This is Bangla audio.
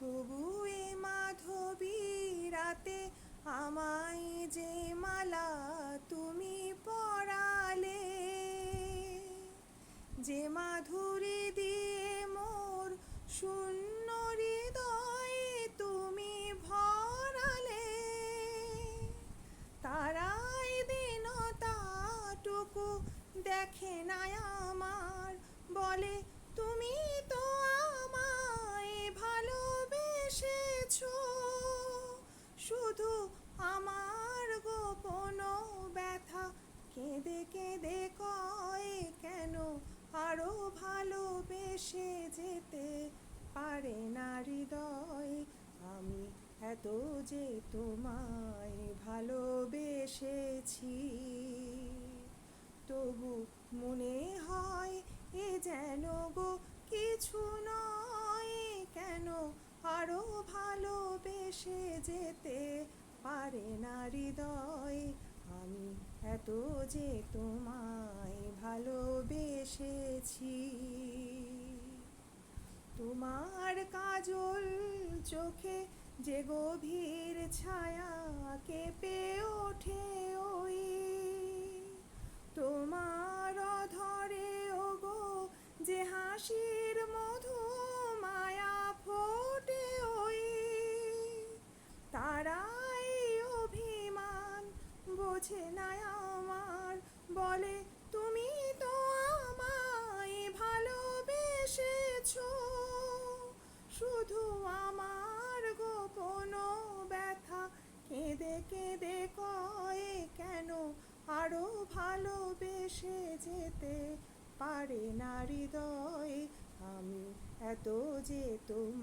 তবু এ মাধবী রাতে আমায় যে মালা তুমি পরালে, যে মাধুরী দিয়ে মোর শূন্য হৃদয় তুমি ভরালে, তারাই দীনতাটুকু দেখে না আমার, বলে তুমি তো আমায় ভালোবেসেছো। শুধু আমার গোপন ব্যথা কেঁদে কেঁদে কয়, কেন আরো ভালোবেসে যেতে পারে না হৃদয়। আমি এত যে তোমায় ভালোবেসেছি, তবু মনে হয় এ যেন গো কিছু নয়, কেন আরো ভালোবেসে যেতে পারে না হৃদয়। আমি এত যে তোমায় ভালোবেসেছি। তোমার কাজল চোখে যে গভীর ছায়া কেঁপে ওঠে ওই, তোমার অধরে ওগো যে হাসির মধু মায়া ফোটে ওই, তারাই অভিমান বোঝে না আমার, বলে তুমি তো আমায় ভালোবেসেছো। শুধু আমার গোপন ব্যথা কেঁদে কেঁদে কয়, কেন আরো ভালোবেসে যেতে পারে না হৃদয়। আমি এত যে তোমার